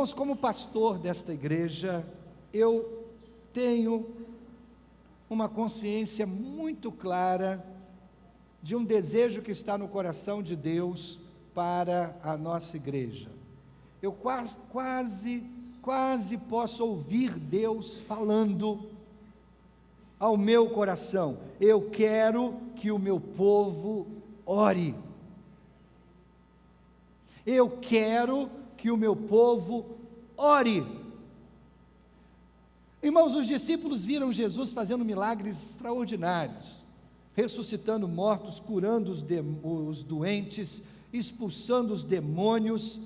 Irmãos, como pastor desta igreja, eu tenho uma consciência muito clara de um desejo que está no coração de Deus para a nossa igreja. Eu quase posso ouvir Deus falando ao meu coração: eu quero que o meu povo ore. Eu quero que o meu povo ore. Irmãos, os discípulos viram Jesus fazendo milagres extraordinários, ressuscitando mortos, curando os doentes, expulsando os demônios,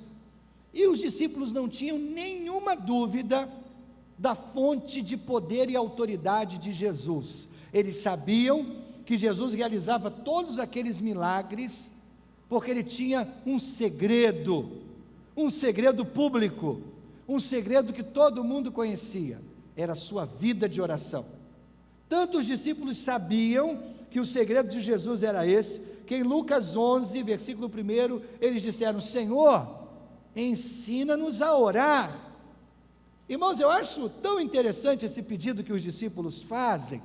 e os discípulos não tinham nenhuma dúvida da fonte de poder e autoridade de Jesus. Eles sabiam que Jesus realizava todos aqueles milagres porque ele tinha um segredo público, um segredo que todo mundo conhecia: era a sua vida de oração. Tanto os discípulos sabiam que o segredo de Jesus era esse, que em Lucas 11, versículo 1, eles disseram: Senhor, ensina-nos a orar. Irmãos, eu acho tão interessante esse pedido que os discípulos fazem,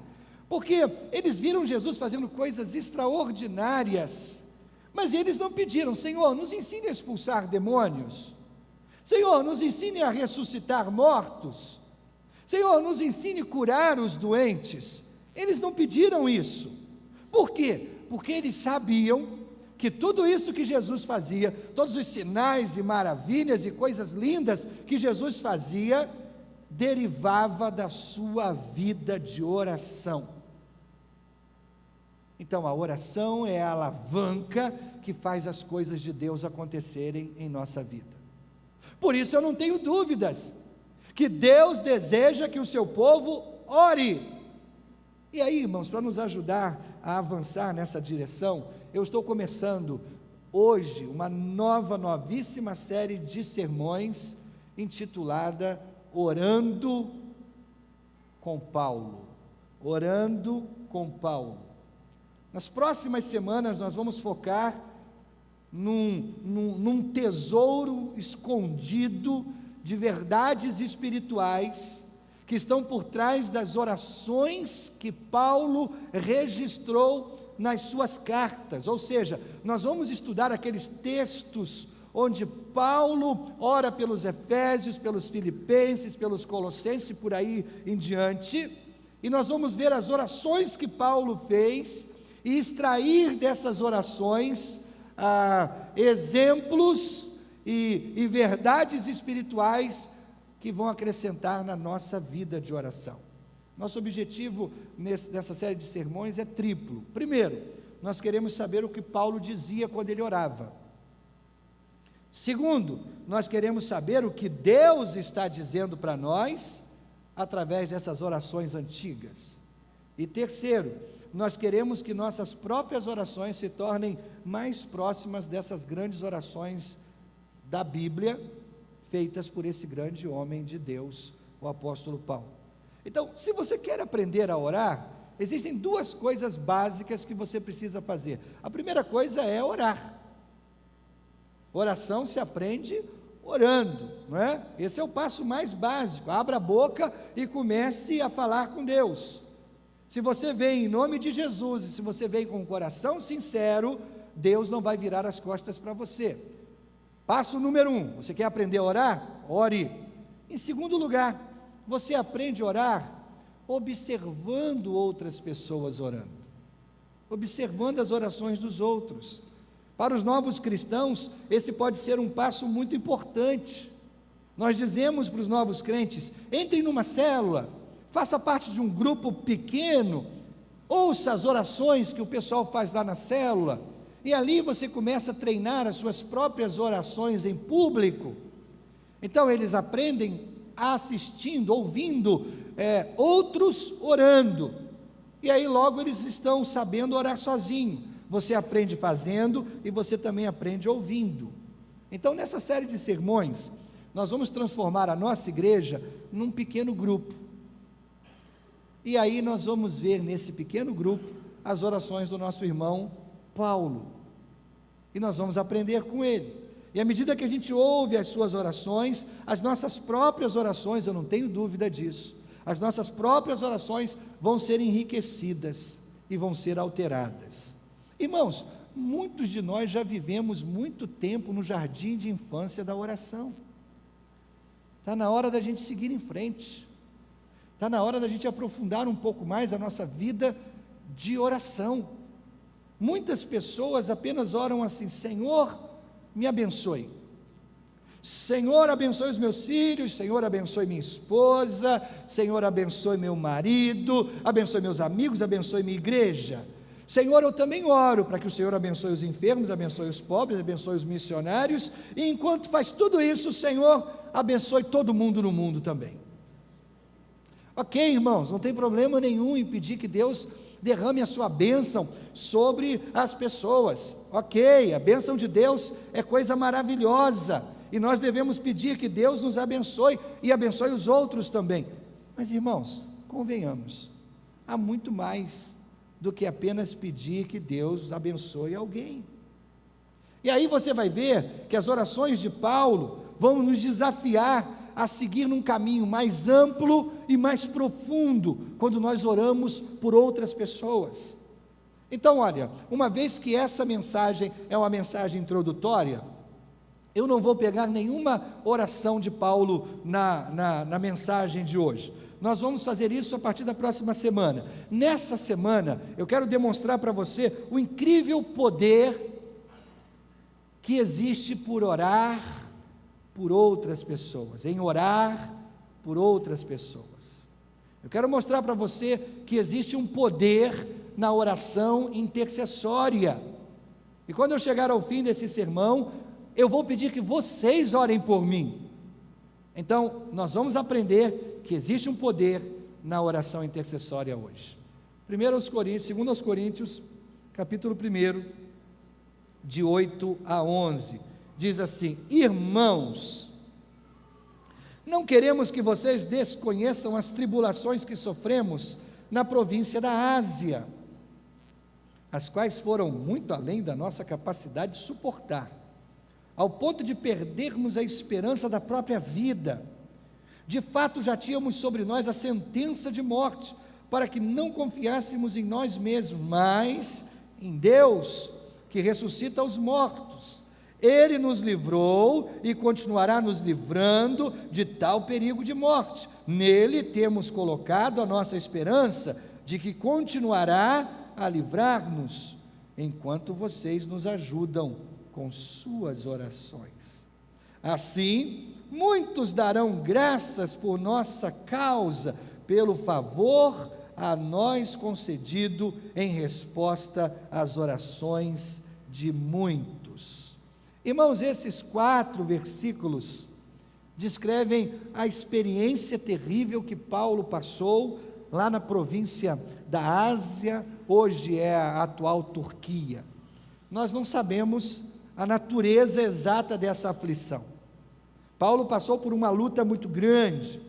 porque eles viram Jesus fazendo coisas extraordinárias, mas eles não pediram: Senhor, nos ensine a expulsar demônios, Senhor, nos ensine a ressuscitar mortos, Senhor, nos ensine a curar os doentes. Eles não pediram isso. Por quê? Porque eles sabiam que tudo isso que Jesus fazia, todos os sinais e maravilhas e coisas lindas que Jesus fazia, derivava da sua vida de oração. Então a oração é a alavanca que faz as coisas de Deus acontecerem em nossa vida. Por isso eu não tenho dúvidas que Deus deseja que o seu povo ore. E aí, irmãos, para nos ajudar a avançar nessa direção, eu estou começando hoje uma novíssima série de sermões intitulada Orando com Paulo. Orando com Paulo. Nas próximas semanas nós vamos focar num tesouro escondido de verdades espirituais que estão por trás das orações que Paulo registrou nas suas cartas. Ou seja, nós vamos estudar aqueles textos onde Paulo ora pelos Efésios, pelos Filipenses, pelos Colossenses e por aí em diante, e nós vamos ver as orações que Paulo fez e extrair dessas orações exemplos e verdades espirituais que vão acrescentar na nossa vida de oração. Nosso objetivo nessa série de sermões é triplo. Primeiro, nós queremos saber o que Paulo dizia quando ele orava. Segundo, nós queremos saber o que Deus está dizendo para nós através dessas orações antigas. E terceiro, nós queremos que nossas próprias orações se tornem mais próximas dessas grandes orações da Bíblia, feitas por esse grande homem de Deus, o apóstolo Paulo. Então, se você quer aprender a orar, existem duas coisas básicas que você precisa fazer. A primeira coisa é orar. Oração se aprende orando, não é? Esse é o passo mais básico. Abra a boca e comece a falar com Deus. Se você vem em nome de Jesus, e se você vem com um coração sincero, Deus não vai virar as costas para você. Passo número 1, você quer aprender a orar? Ore. Em segundo lugar, você aprende a orar observando outras pessoas orando, observando as orações dos outros. Para os novos cristãos, esse pode ser um passo muito importante. Nós dizemos para os novos crentes: entrem numa célula, faça parte de um grupo pequeno, ouça as orações que o pessoal faz lá na célula, e ali você começa a treinar as suas próprias orações em público. Então eles aprendem assistindo, ouvindo outros orando, e aí logo eles estão sabendo orar sozinho. Você aprende fazendo e você também aprende ouvindo. Então nessa série de sermões, nós vamos transformar a nossa igreja num pequeno grupo, e aí nós vamos ver nesse pequeno grupo as orações do nosso irmão Paulo, e nós vamos aprender com ele. E à medida que a gente ouve as suas orações, as nossas próprias orações, eu não tenho dúvida disso, as nossas próprias orações vão ser enriquecidas e vão ser alteradas. Irmãos, muitos de nós já vivemos muito tempo no jardim de infância da oração. Está na hora da gente seguir em frente. Está na hora da gente aprofundar um pouco mais a nossa vida de oração. Muitas pessoas apenas oram assim: Senhor, me abençoe. Senhor, abençoe os meus filhos. Senhor, abençoe minha esposa. Senhor, abençoe meu marido. Abençoe meus amigos, abençoe minha igreja. Senhor, eu também oro para que o Senhor abençoe os enfermos, abençoe os pobres, abençoe os missionários. E enquanto faz tudo isso, o Senhor abençoe todo mundo no mundo também. Ok, irmãos, não tem problema nenhum em pedir que Deus derrame a sua bênção sobre as pessoas. Ok, a bênção de Deus é coisa maravilhosa, e nós devemos pedir que Deus nos abençoe, e abençoe os outros também. Mas irmãos, convenhamos, há muito mais do que apenas pedir que Deus abençoe alguém. E aí você vai ver que as orações de Paulo vão nos desafiar a seguir num caminho mais amplo e mais profundo, quando nós oramos por outras pessoas. Então, olha, uma vez que essa mensagem é uma mensagem introdutória, eu não vou pegar nenhuma oração de Paulo na mensagem de hoje. Nós vamos fazer isso a partir da próxima semana. Nessa semana, eu quero demonstrar para você o incrível poder que existe por orar por outras pessoas, em orar por outras pessoas. Eu quero mostrar para você que existe um poder na oração intercessória. E quando eu chegar ao fim desse sermão, eu vou pedir que vocês orem por mim. Então, nós vamos aprender que existe um poder na oração intercessória hoje. 2 Coríntios, capítulo 1, de 8 a 11, diz assim: Irmãos, não queremos que vocês desconheçam as tribulações que sofremos na província da Ásia, as quais foram muito além da nossa capacidade de suportar, ao ponto de perdermos a esperança da própria vida. De fato, já tínhamos sobre nós a sentença de morte, para que não confiássemos em nós mesmos, mas em Deus, que ressuscita os mortos. Ele nos livrou e continuará nos livrando de tal perigo de morte. Nele temos colocado a nossa esperança de que continuará a livrar-nos, enquanto vocês nos ajudam com suas orações. Assim, muitos darão graças por nossa causa, pelo favor a nós concedido em resposta às orações de muitos. Irmãos, esses 4 versículos descrevem a experiência terrível que Paulo passou lá na província da Ásia, hoje é a atual Turquia. Nós não sabemos a natureza exata dessa aflição. Paulo passou por uma luta muito grande.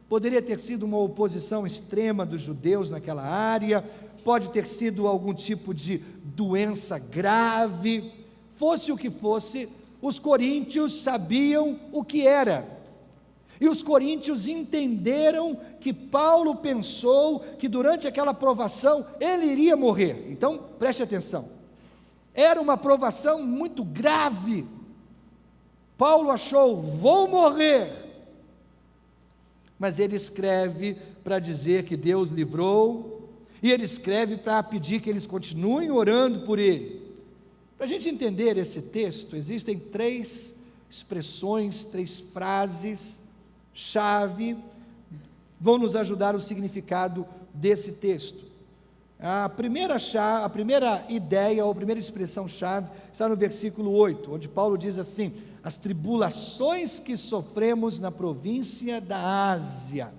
Poderia ter sido uma oposição extrema dos judeus naquela área, pode ter sido algum tipo de doença grave. Fosse o que fosse, os coríntios sabiam o que era, e os coríntios entenderam que Paulo pensou que durante aquela provação ele iria morrer. Então preste atenção, era uma provação muito grave. Paulo achou: vou morrer, mas ele escreve para dizer que Deus livrou, e ele escreve para pedir que eles continuem orando por ele. Para a gente entender esse texto, existem 3 expressões, 3 frases chave, vão nos ajudar o significado desse texto. A primeira ideia, ou a primeira expressão chave, está no versículo 8, onde Paulo diz assim: as tribulações que sofremos na província da Ásia.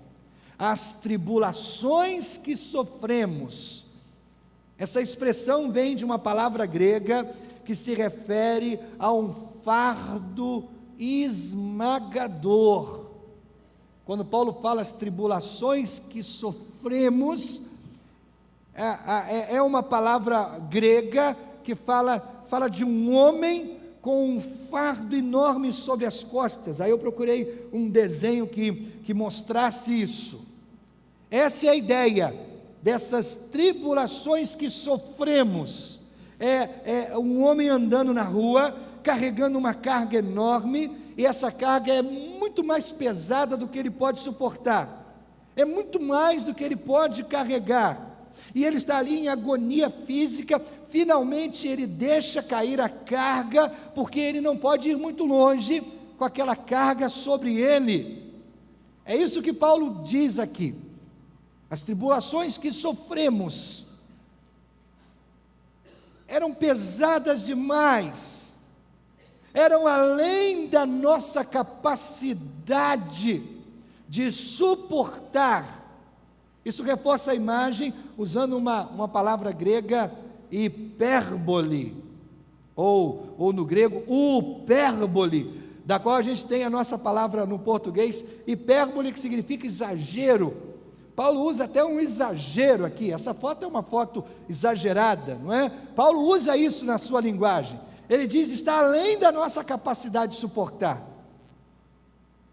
As tribulações que sofremos. Essa expressão vem de uma palavra grega que se refere a um fardo esmagador. Quando Paulo fala as tribulações que sofremos, é uma palavra grega que fala de um homem com um fardo enorme sobre as costas. Aí eu procurei um desenho que mostrasse isso. Essa é a ideia dessas tribulações que sofremos. É um homem andando na rua, carregando uma carga enorme, e essa carga é muito mais pesada do que ele pode suportar, é muito mais do que ele pode carregar, e ele está ali em agonia física. Finalmente ele deixa cair a carga, porque ele não pode ir muito longe com aquela carga sobre ele. É isso que Paulo diz aqui. As tribulações que sofremos eram pesadas demais, eram além da nossa capacidade de suportar. Isso reforça a imagem, usando uma palavra grega, hipérbole, ou no grego, upérbole, da qual a gente tem a nossa palavra no português, hipérbole, que significa exagero. Paulo usa até um exagero aqui. Essa foto é uma foto exagerada, não é? Paulo usa isso na sua linguagem. Ele diz: está além da nossa capacidade de suportar.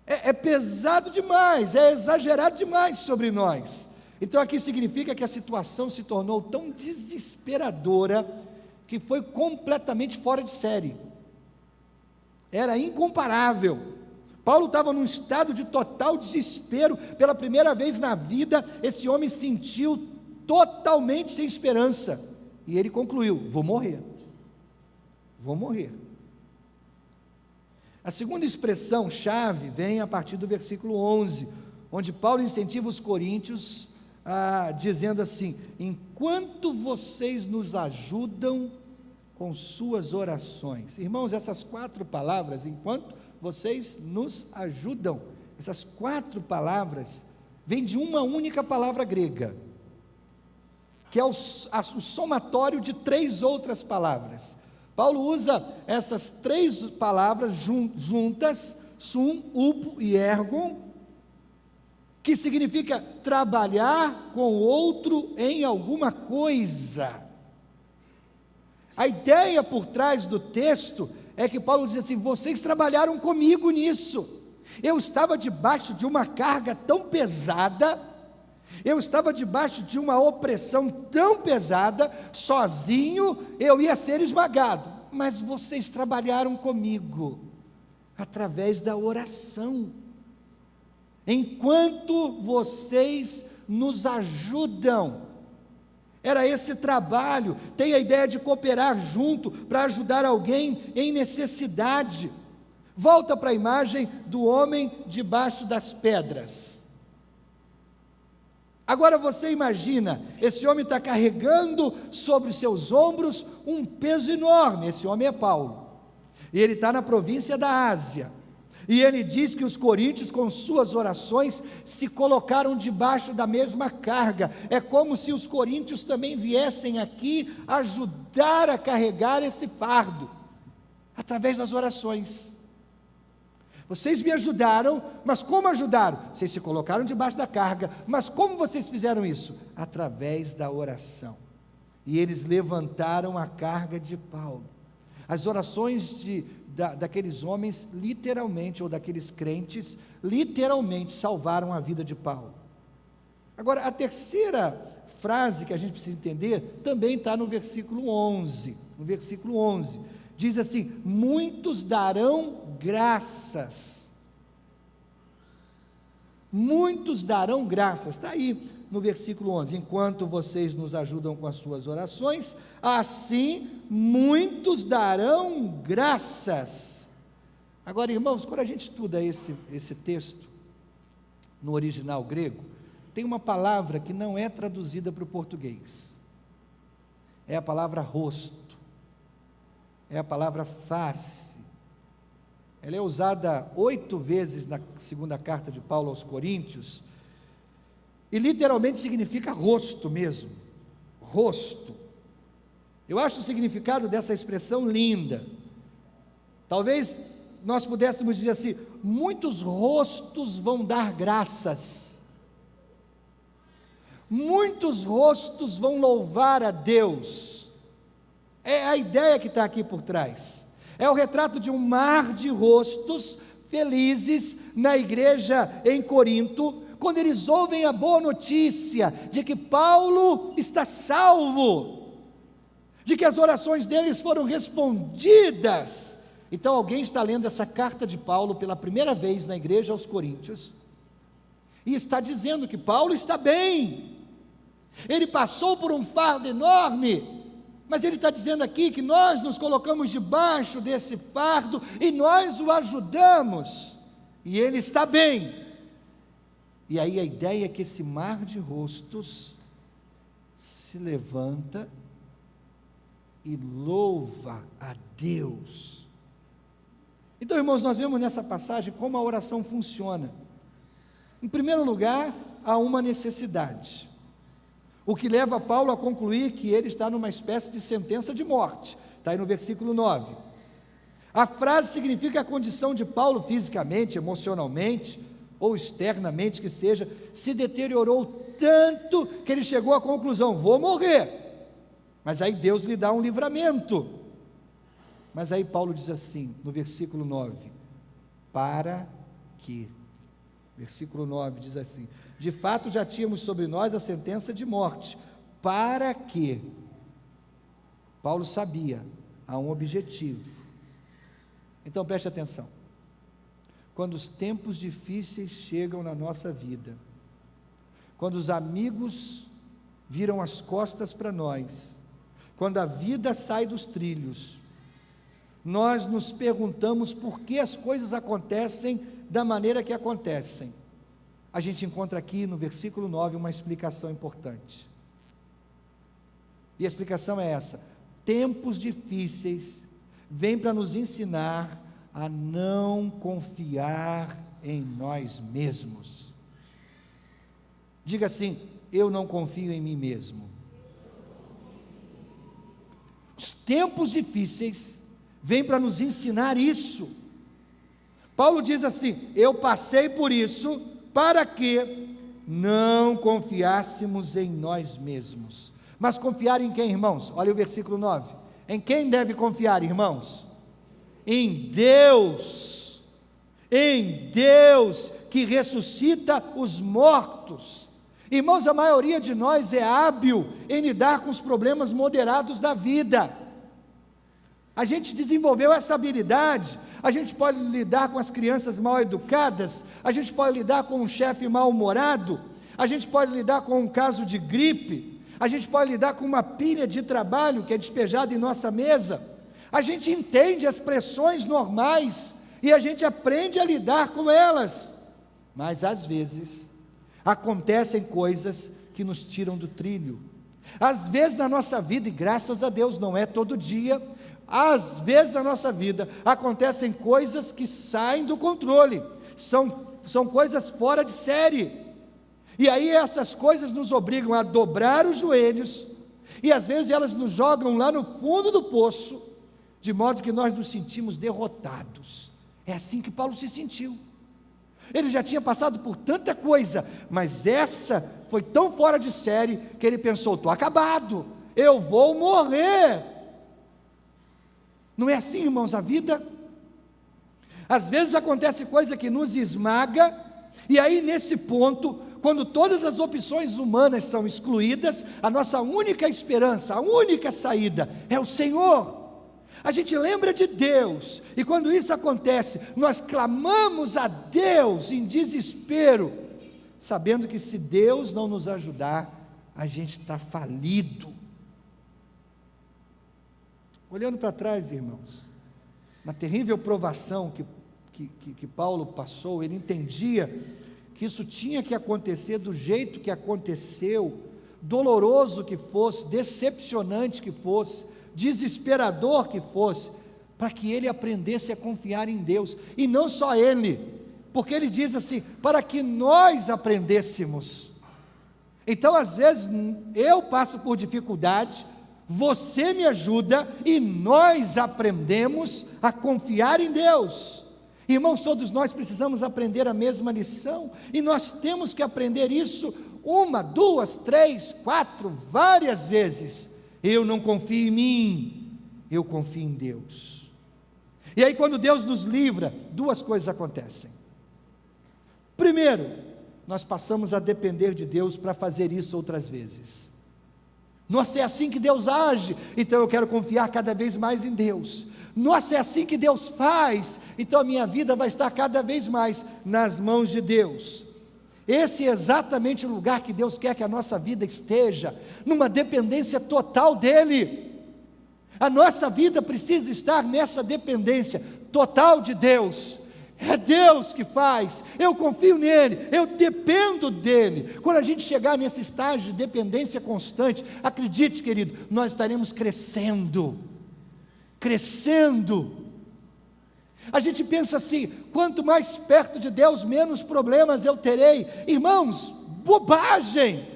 É pesado demais, é exagerado demais sobre nós. Então aqui significa que a situação se tornou tão desesperadora que foi completamente fora de série. Era incomparável. Paulo estava num estado de total desespero. Pela primeira vez na vida, esse homem sentiu totalmente sem esperança. E ele concluiu: vou morrer. Vou morrer. A segunda expressão chave vem a partir do versículo 11, onde Paulo incentiva os coríntios, dizendo assim: enquanto vocês nos ajudam com suas orações. Irmãos, essas 4 palavras, enquanto vocês nos ajudam, essas 4 palavras vêm de uma única palavra grega, que é o somatório de 3 outras palavras. Paulo usa essas 3 palavras juntas, sum, upo e ergon, que significa trabalhar com o outro em alguma coisa. A ideia por trás do texto é que Paulo diz assim: vocês trabalharam comigo nisso. Eu estava debaixo de uma carga tão pesada, eu estava debaixo de uma opressão tão pesada, sozinho eu ia ser esmagado, mas vocês trabalharam comigo, através da oração. Enquanto vocês nos ajudam, era esse trabalho. Tem a ideia de cooperar junto para ajudar alguém em necessidade. Volta para a imagem do homem debaixo das pedras. Agora você imagina, esse homem está carregando sobre os seus ombros um peso enorme. Esse homem é Paulo, e ele está na província da Ásia, e ele diz que os coríntios, com suas orações, se colocaram debaixo da mesma carga. É como se os coríntios também viessem aqui ajudar a carregar esse fardo, através das orações. Vocês me ajudaram, mas como ajudaram? Vocês se colocaram debaixo da carga, mas como vocês fizeram isso? Através da oração. E eles levantaram a carga de Paulo. As orações daqueles homens, literalmente, ou daqueles crentes, literalmente salvaram a vida de Paulo. Agora, a terceira frase que a gente precisa entender, também está no versículo 11. No versículo 11, diz assim: muitos darão graças. Muitos darão graças. Está aí no versículo 11: enquanto vocês nos ajudam com as suas orações, assim muitos darão graças. Agora, irmãos, quando a gente estuda esse texto no original grego, tem uma palavra que não é traduzida para o português. É a palavra rosto, é a palavra face. Ela é usada 8 vezes na segunda carta de Paulo aos Coríntios, e literalmente significa rosto mesmo, rosto. Eu acho o significado dessa expressão linda. Talvez nós pudéssemos dizer assim: muitos rostos vão dar graças, muitos rostos vão louvar a Deus. É a ideia que está aqui por trás. É o retrato de um mar de rostos felizes na igreja em Corinto, quando eles ouvem a boa notícia de que Paulo está salvo, de que as orações deles foram respondidas. Então alguém está lendo essa carta de Paulo pela primeira vez na igreja aos Coríntios, e está dizendo que Paulo está bem, ele passou por um fardo enorme, mas ele está dizendo aqui que nós nos colocamos debaixo desse fardo, e nós o ajudamos, e ele está bem. E aí a ideia é que esse mar de rostos se levanta e louva a Deus. Então, irmãos, nós vemos nessa passagem como a oração funciona. Em primeiro lugar, há uma necessidade, o que leva Paulo a concluir que ele está numa espécie de sentença de morte. Está aí no versículo 9. A frase significa a condição de Paulo fisicamente, emocionalmente, ou externamente que seja, se deteriorou tanto que ele chegou à conclusão: vou morrer. Mas aí Deus lhe dá um livramento. Mas aí Paulo diz assim, no versículo 9, para que, versículo 9 diz assim: de fato já tínhamos sobre nós a sentença de morte, para que, Paulo sabia, há um objetivo. Então preste atenção, quando os tempos difíceis chegam na nossa vida, quando os amigos viram as costas para nós, quando a vida sai dos trilhos, nós nos perguntamos por que as coisas acontecem da maneira que acontecem. A gente encontra aqui no versículo 9 uma explicação importante, e a explicação é essa: tempos difíceis vêm para nos ensinar a não confiar em nós mesmos. Diga assim: eu não confio em mim mesmo. Os tempos difíceis vêm para nos ensinar isso. Paulo diz assim: eu passei por isso para que não confiássemos em nós mesmos. Mas confiar em quem, irmãos? Olha o versículo 9. Em quem deve confiar, irmãos? Em Deus que ressuscita os mortos. Irmãos, a maioria de nós é hábil em lidar com os problemas moderados da vida. A gente desenvolveu essa habilidade. A gente pode lidar com as crianças mal educadas, a gente pode lidar com um chefe mal-humorado, a gente pode lidar com um caso de gripe, a gente pode lidar com uma pilha de trabalho que é despejada em nossa mesa. A gente entende as pressões normais e a gente aprende a lidar com elas, mas às vezes acontecem coisas que nos tiram do trilho. Às vezes na nossa vida, e graças a Deus não é todo dia, às vezes na nossa vida acontecem coisas que saem do controle, são coisas fora de série, e aí essas coisas nos obrigam a dobrar os joelhos, e às vezes elas nos jogam lá no fundo do poço, de modo que nós nos sentimos derrotados. É assim que Paulo se sentiu. Ele já tinha passado por tanta coisa, mas essa foi tão fora de série, que ele pensou: estou acabado, eu vou morrer. Não é assim, irmãos, a vida? Às vezes acontece coisa que nos esmaga, e aí nesse ponto, quando todas as opções humanas são excluídas, a nossa única esperança, a única saída é o Senhor. A gente lembra de Deus, e quando isso acontece, nós clamamos a Deus em desespero, sabendo que se Deus não nos ajudar, a gente está falido. Olhando para trás, irmãos, na terrível provação que Paulo passou, ele entendia que isso tinha que acontecer do jeito que aconteceu, doloroso que fosse, decepcionante que fosse, desesperador que fosse, para que ele aprendesse a confiar em Deus, e não só ele, porque ele diz assim, para que nós aprendêssemos. Então às vezes eu passo por dificuldade, você me ajuda, e nós aprendemos a confiar em Deus. Irmãos, todos nós precisamos aprender a mesma lição, e nós temos que aprender isso 1, 2, 3, 4, várias vezes. Eu não confio em mim, eu confio em Deus. E aí, quando Deus nos livra, duas coisas acontecem. Primeiro, nós passamos a depender de Deus para fazer isso outras vezes. Nossa, é assim que Deus age, então eu quero confiar cada vez mais em Deus. Nossa, é assim que Deus faz, então a minha vida vai estar cada vez mais nas mãos de Deus. Esse é exatamente o lugar que Deus quer que a nossa vida esteja, numa dependência total dEle. A nossa vida precisa estar nessa dependência total de Deus. É Deus que faz, eu confio nele, eu dependo dele. Quando a gente chegar nesse estágio de dependência constante, acredite, querido, nós estaremos crescendo. A gente pensa assim: quanto mais perto de Deus, menos problemas eu terei. Irmãos, bobagem.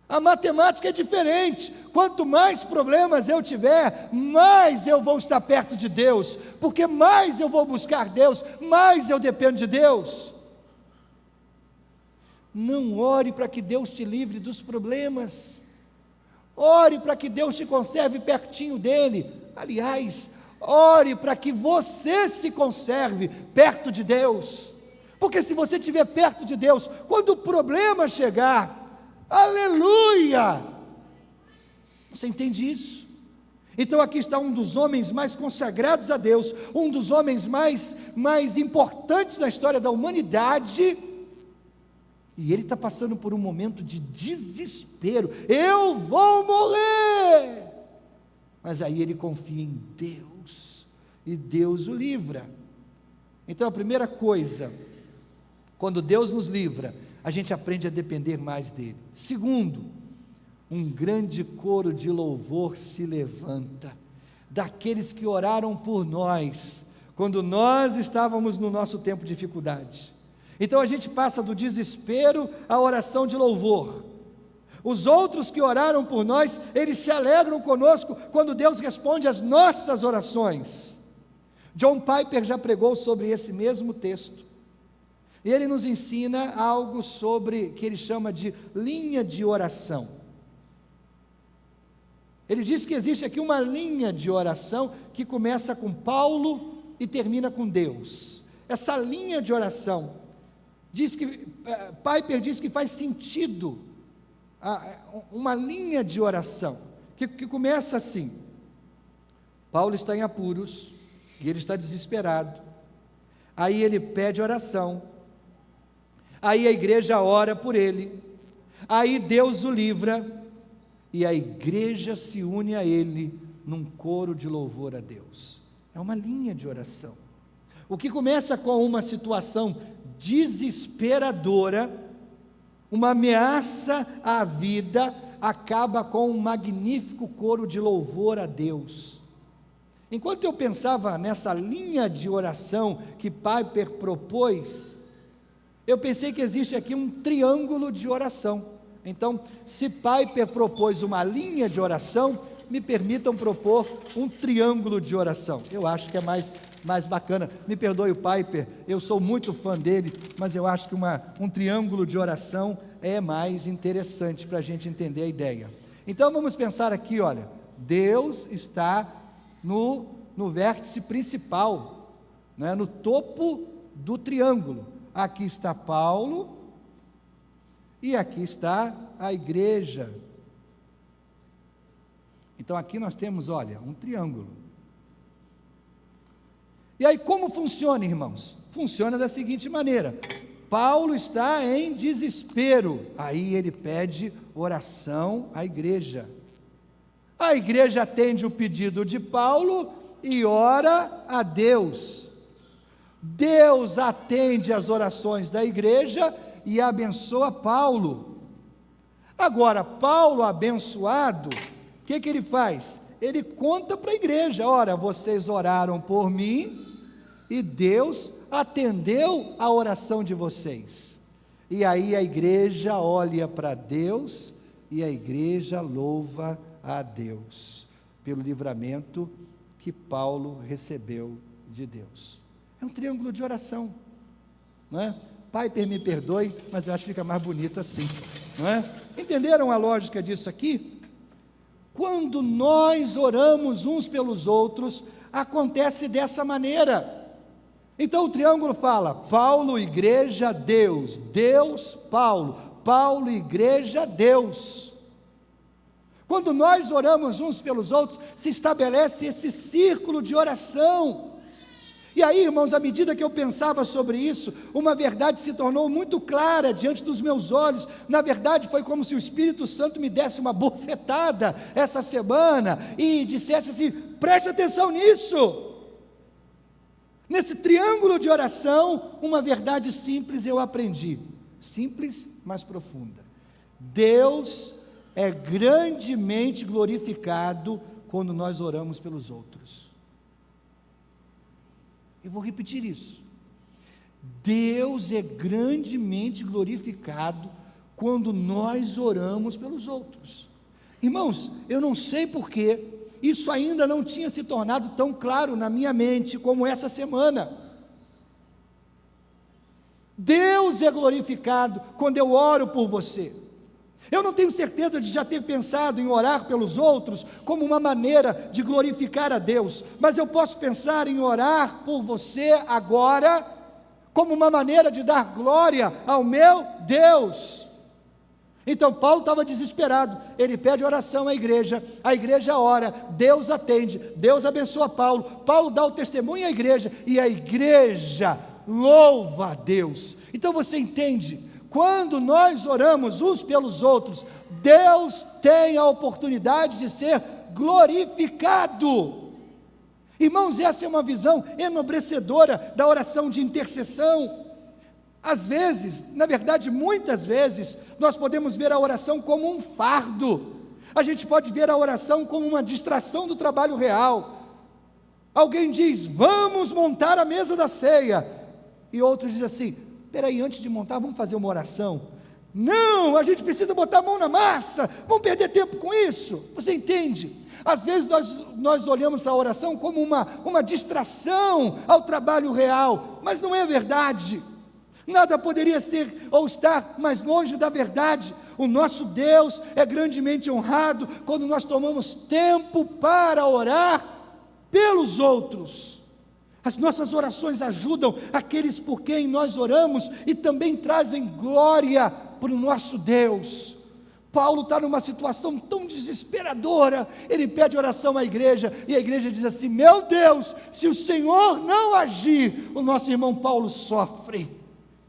A matemática é diferente. Quanto mais problemas eu tiver, mais eu vou estar perto de Deus, porque mais eu vou buscar Deus, mais eu dependo de Deus. Não ore para que Deus te livre dos problemas, ore para que Deus te conserve pertinho dEle. Aliás, ore para que você se conserve perto de Deus, porque se você estiver perto de Deus, quando o problema chegar, aleluia! Você entende isso? Então aqui está um dos homens mais consagrados a Deus, um dos homens mais importantes na história da humanidade, e ele está passando por um momento de desespero. Eu vou morrer! Mas aí ele confia em Deus, e Deus o livra. Então a primeira coisa, quando Deus nos livra, a gente aprende a depender mais dele. Segundo, um grande coro de louvor se levanta, daqueles que oraram por nós, quando nós estávamos no nosso tempo de dificuldade. Então a gente passa do desespero à oração de louvor. Os outros que oraram por nós, eles se alegram conosco, quando Deus responde às nossas orações. John Piper já pregou sobre esse mesmo texto. E ele nos ensina algo sobre, que ele chama de linha de oração. Ele diz que existe aqui uma linha de oração que começa com Paulo e termina com Deus. Essa linha de oração, Piper diz que faz sentido, uma linha de oração, que começa assim: Paulo está em apuros, e ele está desesperado, aí ele pede oração, aí a igreja ora por ele, aí Deus o livra, e a igreja se une a ele, num coro de louvor a Deus. É uma linha de oração. O que começa com uma situação desesperadora, uma ameaça à vida, acaba com um magnífico coro de louvor a Deus. Enquanto eu pensava nessa linha de oração que Piper propôs, eu pensei que existe aqui um triângulo de oração. Então, se Piper propôs uma linha de oração, me permitam propor um triângulo de oração. Eu acho que é mais bacana. Me perdoe o Piper, eu sou muito fã dele, mas eu acho que um triângulo de oração é mais interessante para a gente entender a ideia. Então vamos pensar aqui, olha, Deus está no vértice principal, né, no topo do triângulo. Aqui está Paulo, e aqui está a igreja. Então aqui nós temos, olha, um triângulo. E aí como funciona, irmãos? Funciona da seguinte maneira: Paulo está em desespero, aí ele pede oração à igreja. A igreja atende o pedido de Paulo e ora a Deus. Deus atende as orações da igreja e abençoa Paulo. Agora, Paulo abençoado, o que ele faz? Ele conta para a igreja: ora, vocês oraram por mim e Deus atendeu a oração de vocês. E aí a igreja olha para Deus e a igreja louva a Deus pelo livramento que Paulo recebeu de Deus. É um triângulo de oração, não é? Piper, me perdoe, mas eu acho que fica mais bonito assim, não é? Entenderam a lógica disso aqui? Quando nós oramos uns pelos outros, acontece dessa maneira. Então o triângulo fala: Paulo, igreja, Deus, Deus, Paulo, Paulo, igreja, Deus. Quando nós oramos uns pelos outros, se estabelece esse círculo de oração. E aí, irmãos, à medida que eu pensava sobre isso, uma verdade se tornou muito clara diante dos meus olhos. Na verdade, foi como se o Espírito Santo me desse uma bofetada essa semana e dissesse assim: preste atenção nisso. Nesse triângulo de oração, uma verdade simples eu aprendi, simples, mas profunda. Deus é grandemente glorificado quando nós oramos pelos outros. Eu vou repetir isso. Deus é grandemente glorificado quando nós oramos pelos outros. Irmãos, eu não sei porquê, isso ainda não tinha se tornado tão claro na minha mente como essa semana. Deus é glorificado quando eu oro por você. Eu não tenho certeza de já ter pensado em orar pelos outros como uma maneira de glorificar a Deus, mas eu posso pensar em orar por você agora como uma maneira de dar glória ao meu Deus. Então Paulo estava desesperado, ele pede oração à igreja, a igreja ora, Deus atende, Deus abençoa Paulo, Paulo dá o testemunho à igreja, e a igreja louva a Deus. Então você entende? Quando nós oramos uns pelos outros, Deus tem a oportunidade de ser glorificado. Irmãos, essa é uma visão enobrecedora da oração de intercessão. Às vezes, na verdade, muitas vezes, nós podemos ver a oração como um fardo. A gente pode ver a oração como uma distração do trabalho real. Alguém diz: vamos montar a mesa da ceia. E outro diz assim: peraí, antes de montar, vamos fazer uma oração. Não, a gente precisa botar a mão na massa, vamos perder tempo com isso. Você entende? Às vezes nós olhamos para a oração como uma distração ao trabalho real, mas não é verdade. Nada poderia ser ou estar mais longe da verdade. O nosso Deus é grandemente honrado quando nós tomamos tempo para orar pelos outros. As nossas orações ajudam aqueles por quem nós oramos e também trazem glória para o nosso Deus. Paulo está numa situação tão desesperadora, ele pede oração à igreja, e a igreja diz assim: meu Deus, se o Senhor não agir, o nosso irmão Paulo sofre,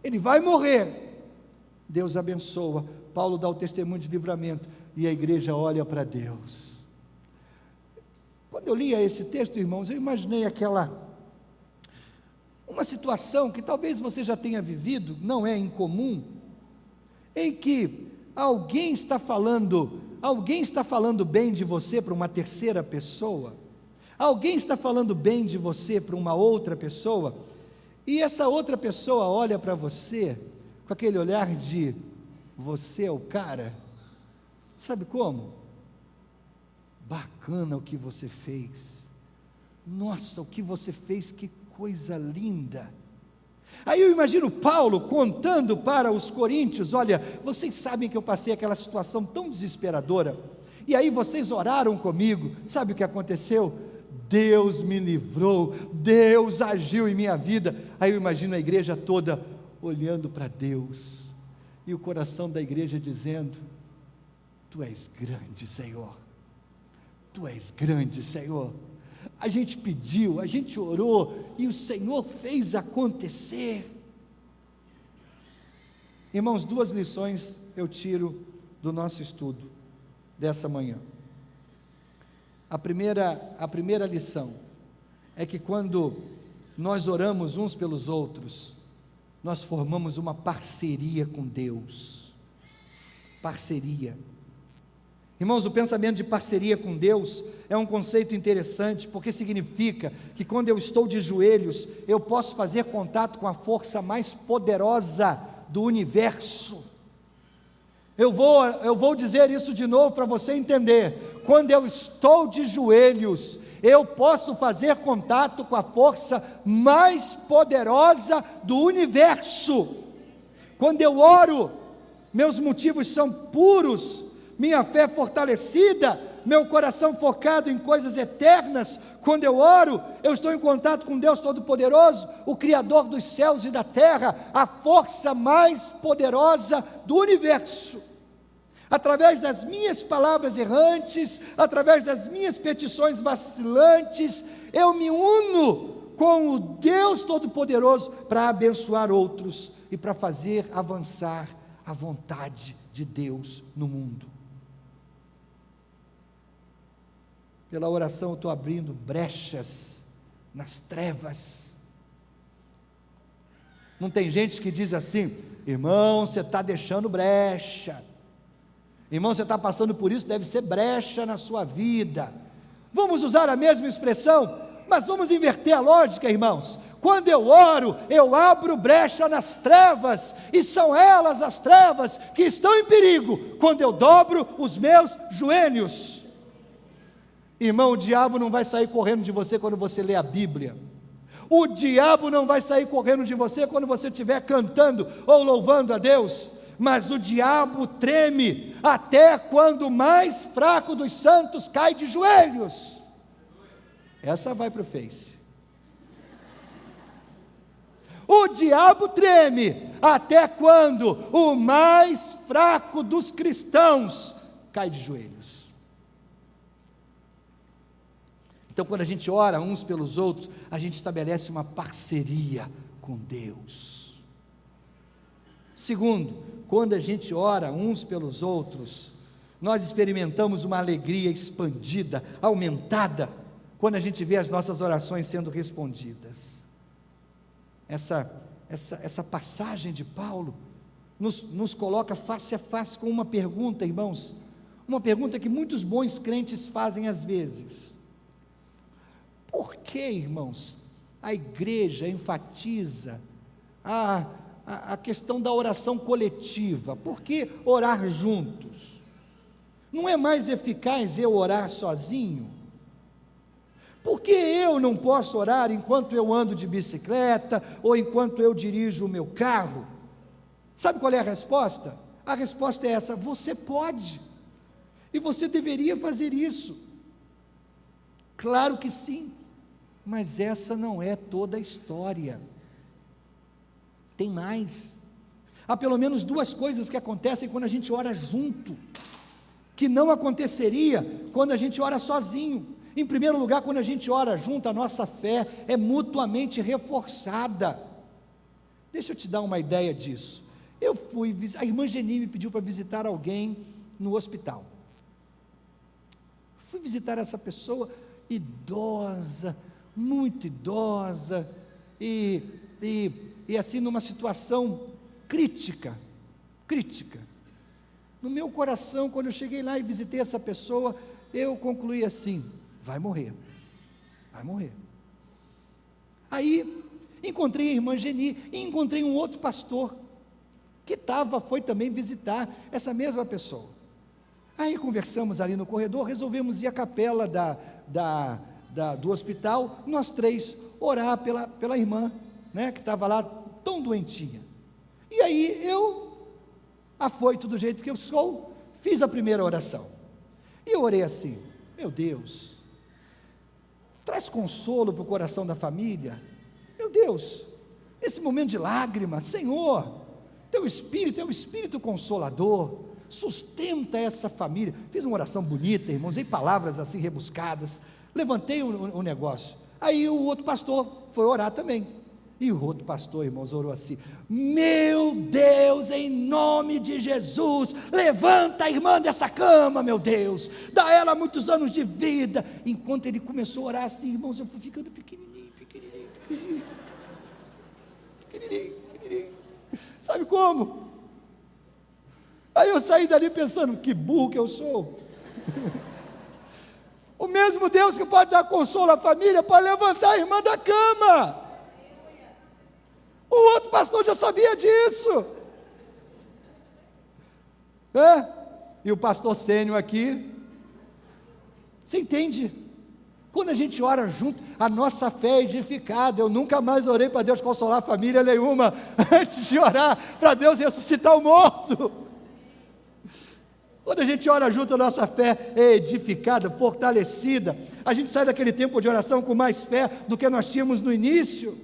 ele vai morrer. Deus abençoa, Paulo dá o testemunho de livramento, e a igreja olha para Deus. Quando eu lia esse texto, irmãos, eu imaginei uma situação que talvez você já tenha vivido, não é incomum, em que alguém está falando bem de você para uma terceira pessoa, alguém está falando bem de você para uma outra pessoa, e essa outra pessoa olha para você com aquele olhar de: você é o cara. Sabe como? Bacana o que você fez, nossa, o que você fez, que coisa linda. Aí eu imagino Paulo contando para os coríntios: olha, vocês sabem que eu passei aquela situação tão desesperadora, e aí vocês oraram comigo, sabe o que aconteceu? Deus me livrou, Deus agiu em minha vida. Aí eu imagino a igreja toda olhando para Deus, e o coração da igreja dizendo: tu és grande, Senhor, tu és grande, Senhor. A gente pediu, a gente orou, e o Senhor fez acontecer. Irmãos, duas lições eu tiro do nosso estudo dessa manhã. A primeira lição é que quando nós oramos uns pelos outros, nós formamos uma parceria com Deus. Parceria. Irmãos, o pensamento de parceria com Deus é um conceito interessante, porque significa que quando eu estou de joelhos, eu posso fazer contato com a força mais poderosa do universo. Eu vou dizer isso de novo para você entender. Quando eu estou de joelhos, eu posso fazer contato com a força mais poderosa do universo. Quando eu oro, meus motivos são puros, minha fé é fortalecida, meu coração focado em coisas eternas, quando eu oro, eu estou em contato com Deus Todo-Poderoso, o Criador dos céus e da terra, a força mais poderosa do universo. Através das minhas palavras errantes, através das minhas petições vacilantes, eu me uno com o Deus Todo-Poderoso para abençoar outros e para fazer avançar a vontade de Deus no mundo. Pela oração eu estou abrindo brechas nas trevas. Não tem gente que diz assim: irmão, você está deixando brecha, irmão, você está passando por isso, deve ser brecha na sua vida. Vamos usar a mesma expressão, mas vamos inverter a lógica, irmãos. Quando eu oro, eu abro brecha nas trevas, e são elas as trevas que estão em perigo, quando eu dobro os meus joelhos. Irmão, o diabo não vai sair correndo de você quando você lê a Bíblia. O diabo não vai sair correndo de você quando você estiver cantando ou louvando a Deus. Mas o diabo treme até quando o mais fraco dos santos cai de joelhos. Essa vai para o Face. O diabo treme até quando o mais fraco dos cristãos cai de joelhos. Então, quando a gente ora uns pelos outros, a gente estabelece uma parceria com Deus. Segundo, quando a gente ora uns pelos outros, nós experimentamos uma alegria expandida, aumentada, quando a gente vê as nossas orações sendo respondidas. Essa passagem de Paulo nos coloca face a face com uma pergunta, irmãos, uma pergunta que muitos bons crentes fazem às vezes. Por que, irmãos, a igreja enfatiza a questão da oração coletiva? Por que orar juntos? Não é mais eficaz eu orar sozinho? Por que eu não posso orar enquanto eu ando de bicicleta ou enquanto eu dirijo o meu carro? Sabe qual é a resposta? A resposta é essa: você pode, e você deveria fazer isso. Claro que sim, mas essa não é toda a história. Tem mais. Há pelo menos duas coisas que acontecem quando a gente ora junto, que não aconteceria quando a gente ora sozinho. Em primeiro lugar, quando a gente ora junto, a nossa fé é mutuamente reforçada. Deixa eu te dar uma ideia disso. A irmã Geni me pediu para visitar alguém no hospital. Fui visitar essa pessoa, idosa, muito idosa, e assim numa situação crítica. No meu coração, quando eu cheguei lá e visitei essa pessoa, eu concluí assim: vai morrer. Aí, encontrei a irmã Geni, e encontrei um outro pastor, que foi também visitar essa mesma pessoa. Aí conversamos ali no corredor, resolvemos ir à capela do hospital, nós três, orar pela irmã, né, que estava lá tão doentinha. E aí eu, afoito do jeito que eu sou, fiz a primeira oração. E eu orei assim: meu Deus, traz consolo para o coração da família. Meu Deus, nesse momento de lágrima, Senhor, teu Espírito é o Espírito Consolador, sustenta essa família. Fiz uma oração bonita, irmãos, usei palavras assim rebuscadas, levantei o negócio. Aí o outro pastor foi orar também, e o outro pastor, irmãos, orou assim: meu Deus, em nome de Jesus, levanta a irmã dessa cama, meu Deus, dá ela muitos anos de vida. Enquanto ele começou a orar assim, irmãos, eu fui ficando pequenininho. Sabe como? Aí eu saí dali pensando: que burro que eu sou. O mesmo Deus que pode dar consolo à família pode levantar a irmã da cama. O outro pastor já sabia disso. E o pastor Sênio aqui, você entende? Quando a gente ora junto, a nossa fé é edificada. Eu nunca mais orei para Deus consolar família nenhuma antes de orar para Deus ressuscitar o morto. Quando a gente ora junto, a nossa fé é edificada, fortalecida. A gente sai daquele tempo de oração com mais fé do que nós tínhamos no início.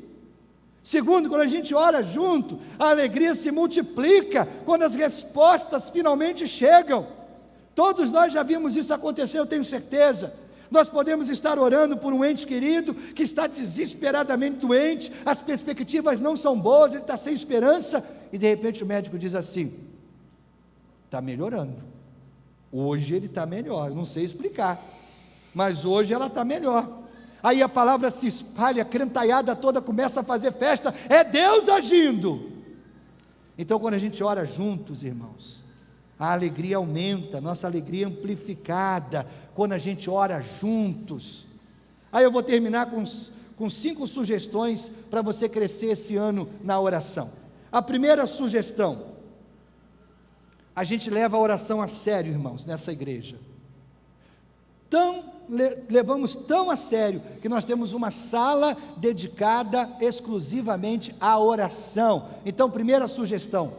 Segundo, quando a gente ora junto, a alegria se multiplica quando as respostas finalmente chegam. Todos nós já vimos isso acontecer, eu tenho certeza. Nós podemos estar orando por um ente querido que está desesperadamente doente, as perspectivas não são boas, ele está sem esperança, e de repente o médico diz assim: está melhorando, hoje ele está melhor, eu não sei explicar, mas hoje ela está melhor. Aí a palavra se espalha, a crentaiada toda começa a fazer festa, é Deus agindo. Então quando a gente ora juntos, irmãos, a alegria aumenta, nossa alegria é amplificada, quando a gente ora juntos. Aí eu vou terminar com 5 sugestões para você crescer esse ano na oração. A primeira sugestão: a gente leva a oração a sério, irmãos, nessa igreja. Levamos tão a sério que nós temos uma sala dedicada exclusivamente à oração. Então, primeira sugestão: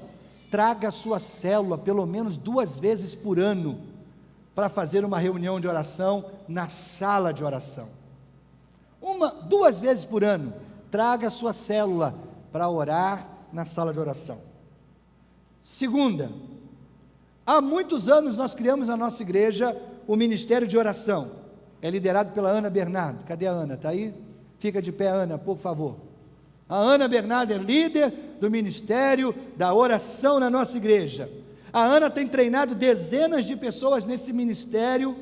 traga a sua célula pelo menos 2 vezes por ano para fazer uma reunião de oração na sala de oração. 2 vezes por ano, traga a sua célula para orar na sala de oração. Segunda, há muitos anos nós criamos na nossa igreja o Ministério de Oração. É liderado pela Ana Bernardo. Cadê a Ana? Está aí? Fica de pé, Ana, por favor. A Ana Bernardo é líder do Ministério da Oração na nossa igreja. A Ana tem treinado dezenas de pessoas nesse ministério,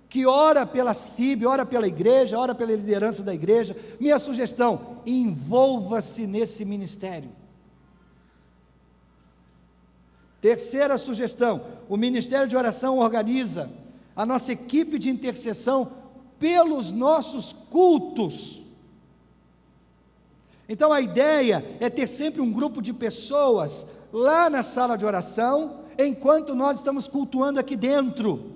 que ora pela CIB, ora pela igreja, ora pela liderança da igreja. Minha sugestão: envolva-se nesse ministério. Terceira sugestão: o Ministério de Oração organiza a nossa equipe de intercessão pelos nossos cultos. Então a ideia é ter sempre um grupo de pessoas lá na sala de oração, enquanto nós estamos cultuando aqui dentro.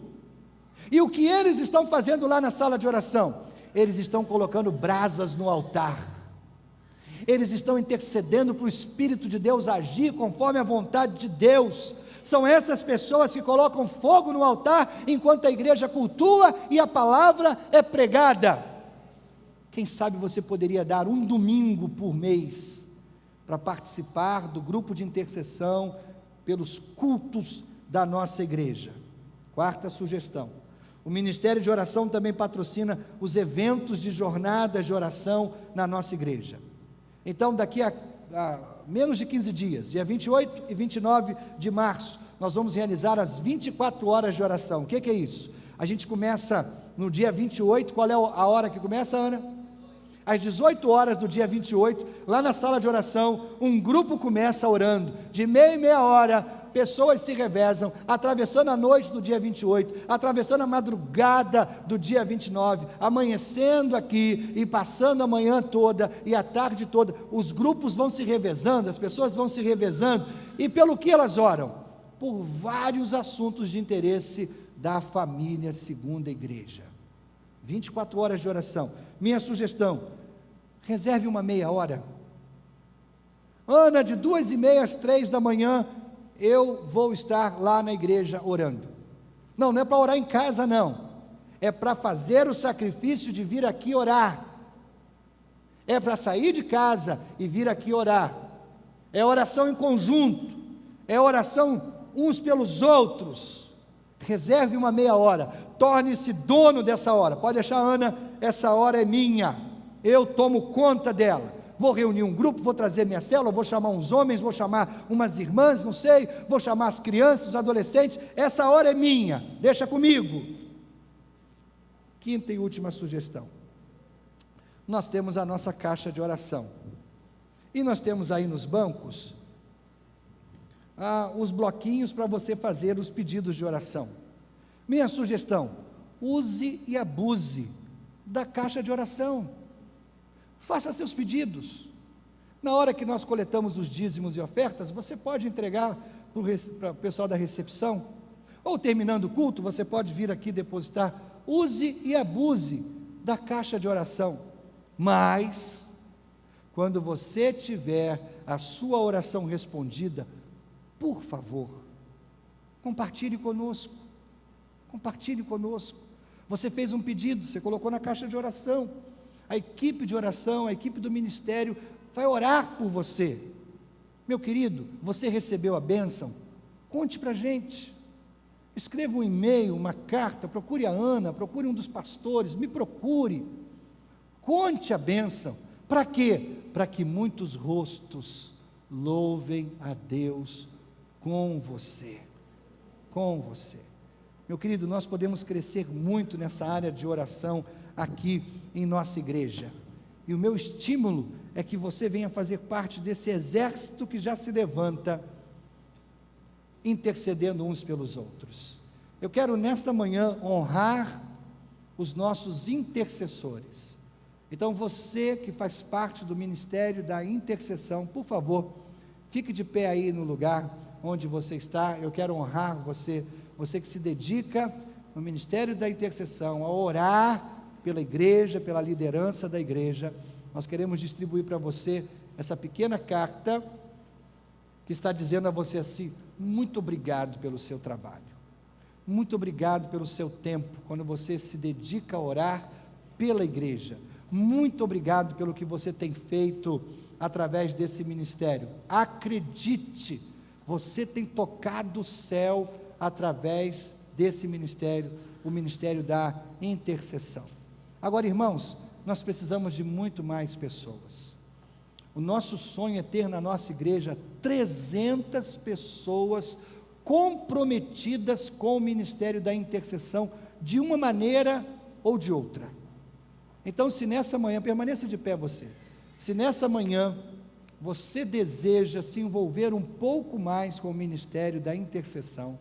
E o que eles estão fazendo lá na sala de oração? Eles estão colocando brasas no altar. Eles estão intercedendo para o Espírito de Deus agir conforme a vontade de Deus. São essas pessoas que colocam fogo no altar enquanto a igreja cultua e a palavra é pregada. Quem sabe você poderia dar um domingo por mês para participar do grupo de intercessão pelos cultos da nossa igreja. Quarta sugestão: o Ministério de Oração também patrocina os eventos de jornadas de oração na nossa igreja. Então, daqui a menos de 15 dias, dia 28 e 29 de março, nós vamos realizar as 24 horas de oração. O que é isso? A gente começa no dia 28, qual é a hora que começa, Ana? Às 18 horas do dia 28, lá na sala de oração, um grupo começa orando, de meia em meia hora, pessoas se revezam, atravessando a noite do dia 28, atravessando a madrugada do dia 29, amanhecendo aqui e passando a manhã toda e a tarde toda. Os grupos vão se revezando, as pessoas vão se revezando, e pelo que elas oram? Por vários assuntos de interesse da família segundo a igreja. 24 horas de oração. Minha sugestão: reserve uma meia hora. Ana, de 2h30 às 3 da manhã, eu vou estar lá na igreja orando. Não é para orar em casa, não. É para fazer o sacrifício de vir aqui orar. É para sair de casa e vir aqui orar. É oração em conjunto. É oração uns pelos outros. Reserve uma meia hora. Torne-se dono dessa hora. Pode deixar, Ana, essa hora é minha. Eu tomo conta dela. Vou reunir um grupo, vou trazer minha célula, vou chamar uns homens, vou chamar umas irmãs, não sei, vou chamar as crianças, os adolescentes. Essa hora é minha, deixa comigo. Quinta e última sugestão: nós temos a nossa caixa de oração, e nós temos aí nos bancos os bloquinhos para você fazer os pedidos de oração. Minha sugestão: use e abuse da caixa de oração. Faça seus pedidos. Na hora que nós coletamos os dízimos e ofertas, você pode entregar para o pessoal da recepção, ou terminando o culto, você pode vir aqui depositar. Use e abuse da caixa de oração. Mas, quando você tiver a sua oração respondida, por favor, compartilhe conosco. Compartilhe conosco. Você fez um pedido, você colocou na caixa de oração. A equipe de oração, a equipe do ministério vai orar por você. Meu querido, você recebeu a bênção? Conte para a gente. Escreva um e-mail, uma carta, procure a Ana, procure um dos pastores, me procure. Conte a bênção. Para quê? Para que muitos rostos louvem a Deus com você. Com você. Meu querido, nós podemos crescer muito nessa área de oração aqui em nossa igreja. E o meu estímulo é que você venha fazer parte desse exército que já se levanta, intercedendo uns pelos outros. Eu quero nesta manhã honrar os nossos intercessores. Então você que faz parte do ministério da intercessão, por favor, fique de pé aí no lugar onde você está. Eu quero honrar você, você que se dedica no ministério da intercessão, a orar pela igreja, pela liderança da igreja. Nós queremos distribuir para você essa pequena carta que está dizendo a você assim: muito obrigado pelo seu trabalho, muito obrigado pelo seu tempo, quando você se dedica a orar pela igreja, muito obrigado pelo que você tem feito através desse ministério. Acredite, você tem tocado o céu através desse ministério, o ministério da intercessão. Agora, irmãos, nós precisamos de muito mais pessoas. O nosso sonho é ter na nossa igreja 300 pessoas comprometidas com o ministério da intercessão, de uma maneira ou de outra. Então, se nessa manhã, permaneça de pé você, se nessa manhã você deseja se envolver um pouco mais com o ministério da intercessão,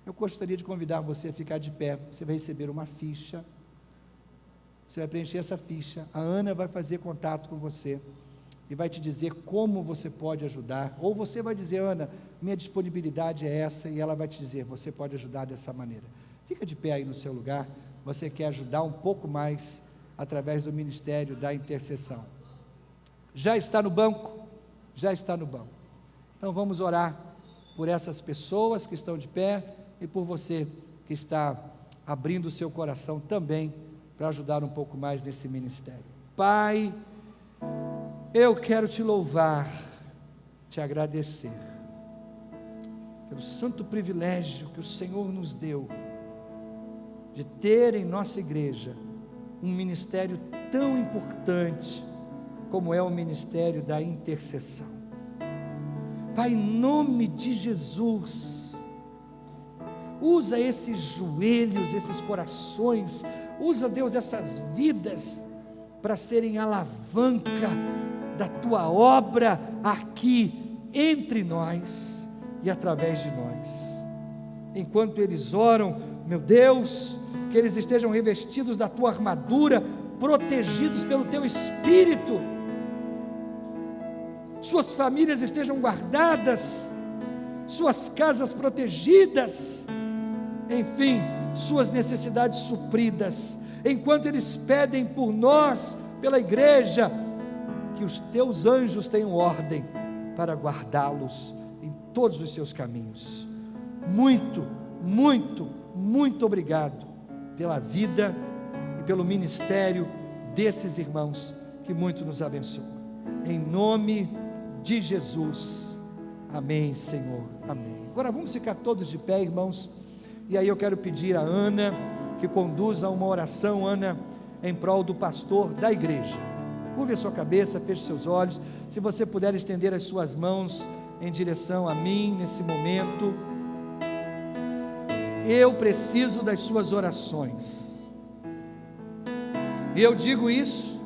eu gostaria de convidar você a ficar de pé. Você vai receber uma ficha, você vai preencher essa ficha, a Ana vai fazer contato com você, e vai te dizer como você pode ajudar, ou você vai dizer: Ana, minha disponibilidade é essa, e ela vai te dizer: você pode ajudar dessa maneira. Fica de pé aí no seu lugar, você quer ajudar um pouco mais, através do ministério da intercessão. Já está no banco? Já está no banco. Então vamos orar por essas pessoas que estão de pé, e por você que está abrindo o seu coração também, para ajudar um pouco mais nesse ministério. Pai, eu quero te louvar, te agradecer, pelo santo privilégio que o Senhor nos deu, de ter em nossa igreja, um ministério tão importante, como é o ministério da intercessão. Pai, em nome de Jesus, usa esses joelhos, esses corações, usa, Deus, essas vidas, para serem alavanca da Tua obra aqui, entre nós e através de nós. Enquanto eles oram, meu Deus, que eles estejam revestidos da Tua armadura, protegidos pelo Teu Espírito, suas famílias estejam guardadas, suas casas protegidas, enfim, suas necessidades supridas, enquanto eles pedem por nós, pela igreja, que os Teus anjos tenham ordem para guardá-los em todos os seus caminhos. Muito, muito, muito obrigado pela vida e pelo ministério desses irmãos que muito nos abençoam. Em nome de Jesus, amém, Senhor, amém. Agora vamos ficar todos de pé, irmãos, e aí eu quero pedir a Ana que conduza uma oração, Ana, em prol do pastor da igreja. Curve a sua cabeça, feche seus olhos. Se você puder estender as suas mãos em direção a mim nesse momento. Eu preciso das suas orações. E eu digo isso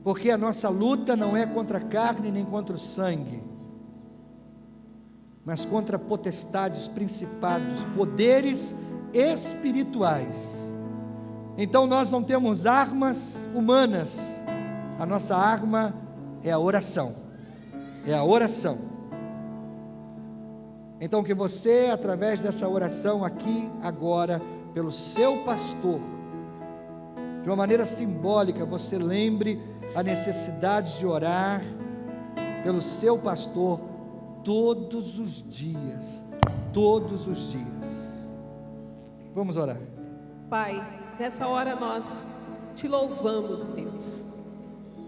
porque a nossa luta não é contra a carne nem contra o sangue, mas contra potestades, principados, poderes espirituais. Então nós não temos armas humanas, a nossa arma é a oração, é a oração. Então que você, através dessa oração aqui, agora, pelo seu pastor, de uma maneira simbólica, você lembre a necessidade de orar pelo seu pastor todos os dias, todos os dias. Vamos orar. Pai, nessa hora nós te louvamos, Deus.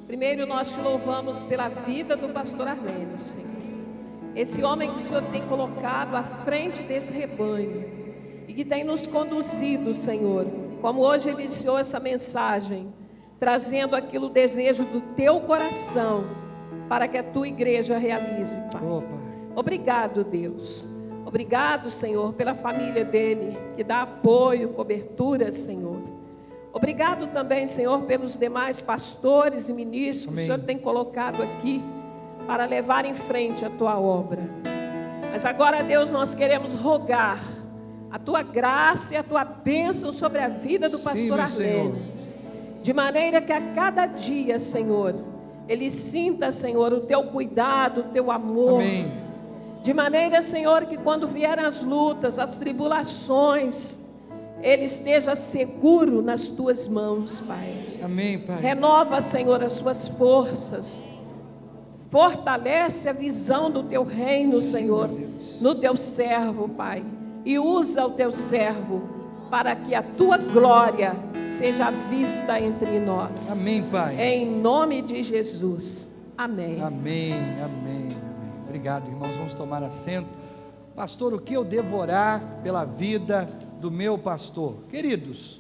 Primeiro nós te louvamos pela vida do pastor Arlênio, Senhor. Esse homem que o Senhor tem colocado à frente desse rebanho e que tem nos conduzido, Senhor, como hoje ele iniciou essa mensagem, trazendo aquilo, o desejo do teu coração para que a tua igreja realize, Pai. Oh, Pai. Obrigado, Deus. Obrigado, Senhor, pela família dele, que dá apoio, cobertura, Senhor. Obrigado também, Senhor, pelos demais pastores e ministros que o Senhor tem colocado aqui para levar em frente a tua obra. Mas agora, Deus, nós queremos rogar a tua graça e a tua bênção sobre a vida do pastor Arlênio, de maneira que a cada dia, Senhor, ele sinta, Senhor, o teu cuidado, o teu amor. Amém. De maneira, Senhor, que quando vierem as lutas, as tribulações, ele esteja seguro nas tuas mãos, Pai. Amém, Pai. Renova, Senhor, as suas forças. Fortalece a visão do teu reino, Senhor, no teu servo, Pai. E usa o teu servo para que a tua glória seja vista entre nós. Amém, Pai. Em nome de Jesus. Amém. Amém, amém, amém. Obrigado, irmãos. Vamos tomar assento. Pastor, o que eu devo orar pela vida do meu pastor? Queridos,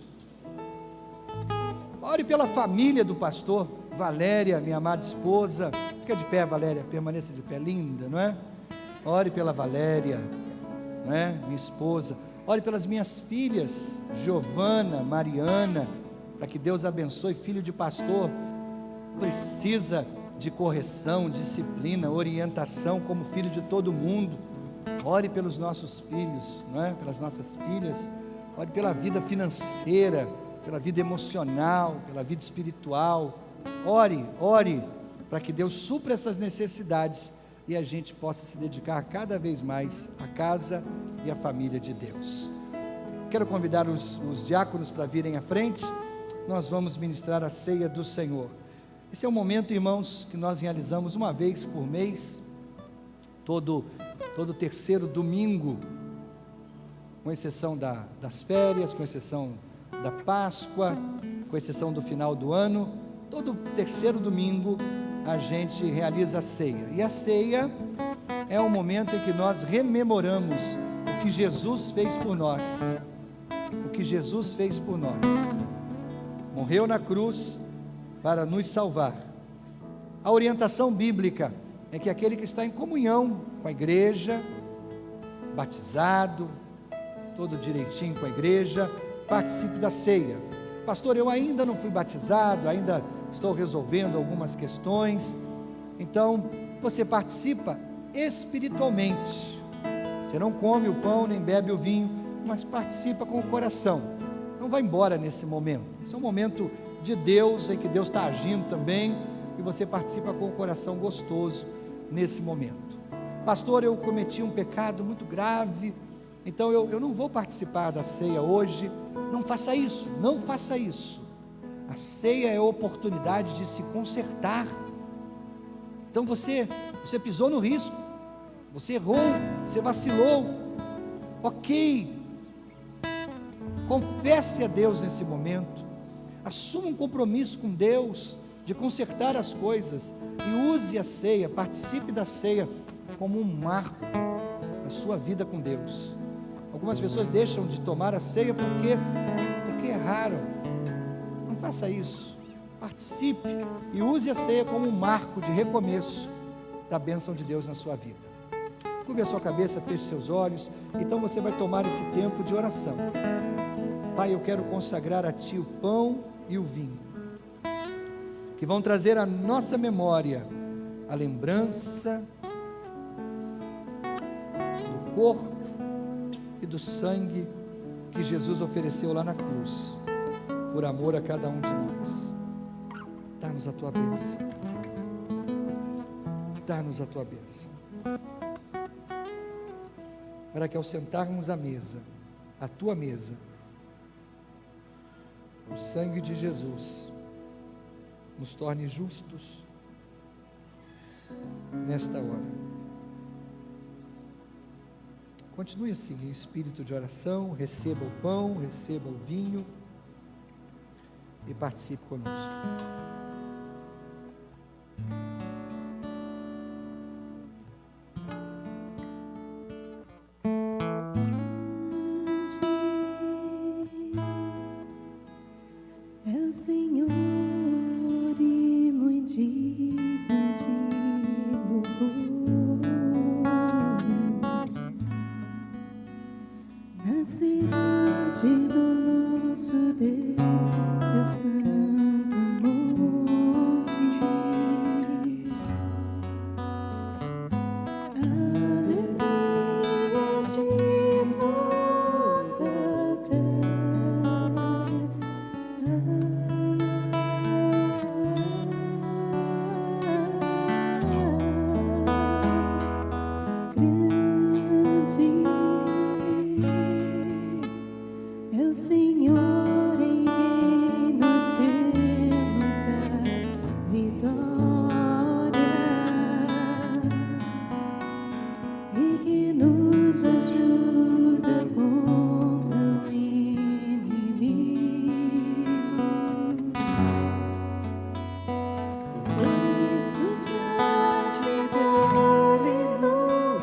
ore pela família do pastor. Valéria, minha amada esposa. Fica de pé, Valéria, permaneça de pé, linda, não é? Ore pela Valéria, não é? Minha esposa. Ore pelas minhas filhas, Giovana, Mariana, para que Deus abençoe. Filho de pastor precisa de correção, disciplina, orientação, como filho de todo mundo. Ore pelos nossos filhos, não é? Pelas nossas filhas. Ore pela vida financeira, pela vida emocional, pela vida espiritual. Ore para que Deus supra essas necessidades e a gente possa se dedicar cada vez mais à casa e à família de Deus. Quero convidar os diáconos para virem à frente. Nós vamos ministrar a ceia do Senhor. Esse é um momento, irmãos, que nós realizamos uma vez por mês, todo terceiro domingo, com exceção das férias, com exceção da Páscoa, com exceção do final do ano. Todo terceiro domingo a gente realiza a ceia. E a ceia é um momento em que nós rememoramos o que Jesus fez por nós. O que Jesus fez por nós. Morreu na cruz para nos salvar. A orientação bíblica é que aquele que está em comunhão com a igreja, batizado, todo direitinho com a igreja, participe da ceia. Pastor, eu ainda não fui batizado, ainda estou resolvendo algumas questões. Então, você participa espiritualmente. Você não come o pão, nem bebe o vinho, mas participa com o coração. Não vai embora nesse momento. Esse é um momento de Deus, em que Deus está agindo também, e você participa com o coração gostoso nesse momento. Pastor, eu cometi um pecado muito grave, então eu não vou participar da ceia hoje. Não faça isso, não faça isso. A ceia é a oportunidade de se consertar. Então você pisou no risco, você errou, você vacilou. Ok, confesse a Deus nesse momento, assuma um compromisso com Deus de consertar as coisas e use a ceia, participe da ceia como um marco na sua vida com Deus. Algumas pessoas deixam de tomar a ceia porque erraram. Não faça isso. Participe e use a ceia como um marco de recomeço da bênção de Deus na sua vida. Curve a sua cabeça, feche seus olhos. Então você vai tomar esse tempo de oração. Pai, eu quero consagrar a Ti o pão e o vinho, que vão trazer à nossa memória a lembrança do corpo e do sangue que Jesus ofereceu lá na cruz, por amor a cada um de nós. Dá-nos a Tua bênção. Dá-nos a Tua bênção. Para que ao sentarmos à mesa, à Tua mesa, o sangue de Jesus nos torne justos nesta hora. continue assim, em espírito de oração, receba o pão, receba o vinho e participe conosco. É o Senhor e muito digno de louvor. Na cidade do nosso Deus, seu santo monte. Alegria de toda a é o Senhor em quem nós temos a vitória e que nos ajuda contra o inimigo. Por isso diante dele nos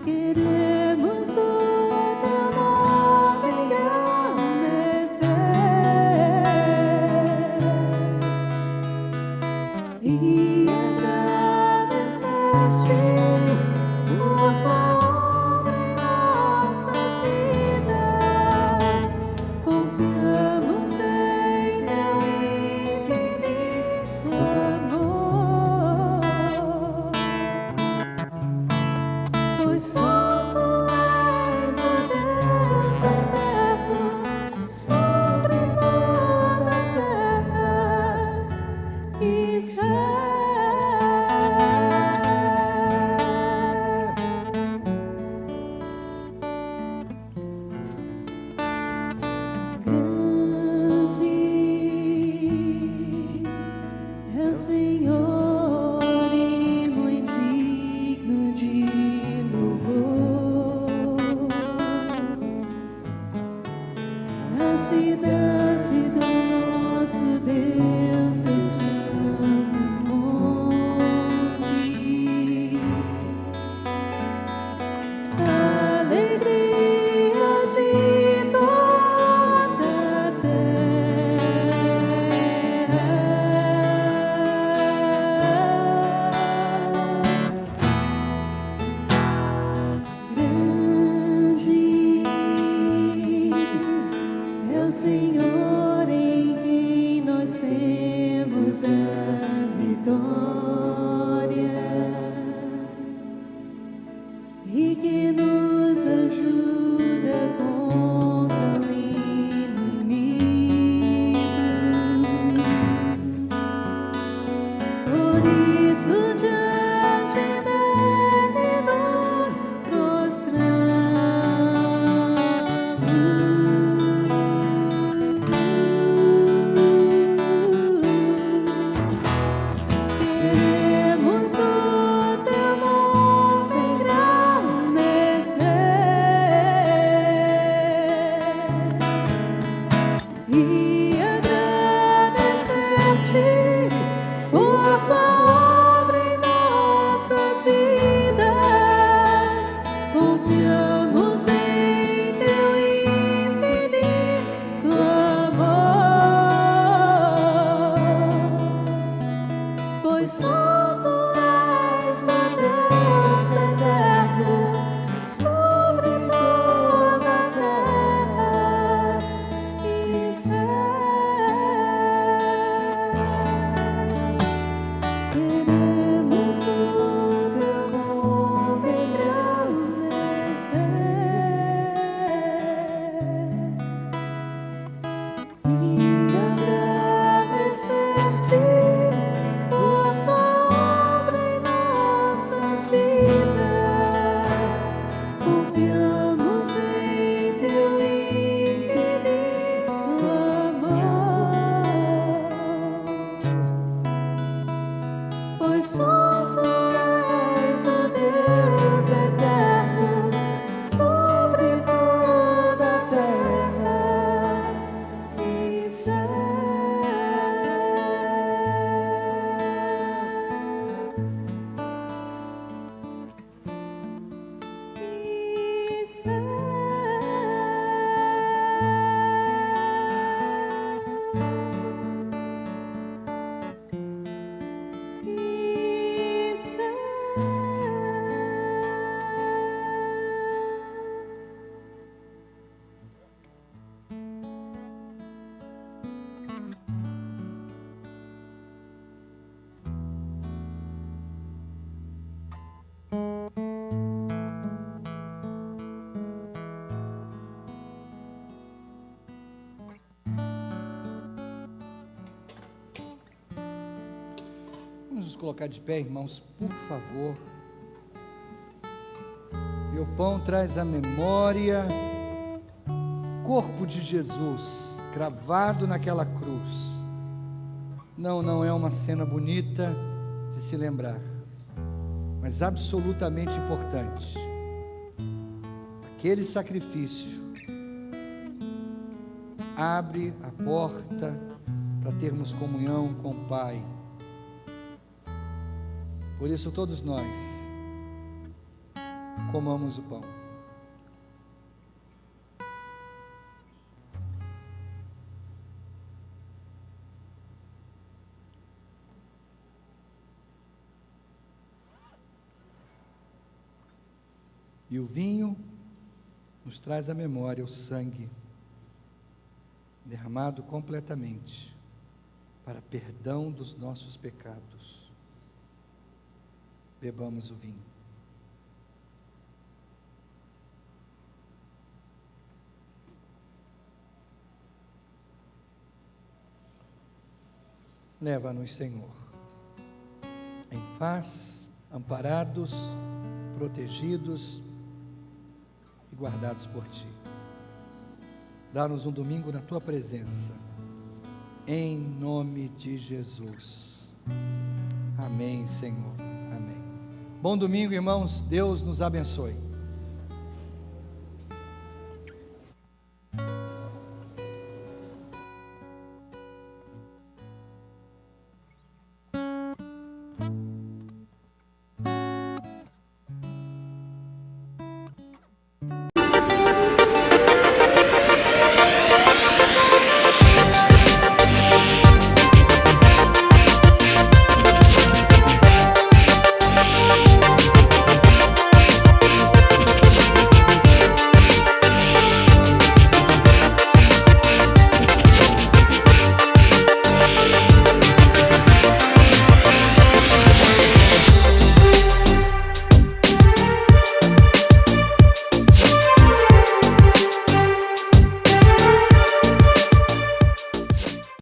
queremos o teu nome engrandecer e agradecer-te por tua obra em nossas vidas. Confiamos em teu infinito amor, pois só tu és o Deus eterno sobre toda a terra e céu. Grande é o Senhor e muito digno de louvor. Na cidade do nosso Deus, seu santo monte. Alegria de toda a grande é o Senhor em quem nós temos colocar de pé, irmãos, por favor. E o pão traz à memória o corpo de Jesus, cravado naquela cruz. Não é uma cena bonita de se lembrar, mas absolutamente importante. Aquele sacrifício abre a porta para termos comunhão com o Pai. Por isso todos nós comamos o pão. E o vinho nos traz à memória o sangue derramado completamente para perdão dos nossos pecados. Bebamos o vinho. Leva-nos, Senhor, em paz, amparados, protegidos e guardados por Ti. Dá-nos um domingo na Tua presença, em nome de Jesus. Amém, Senhor. Amém. Bom domingo, irmãos. Deus nos abençoe.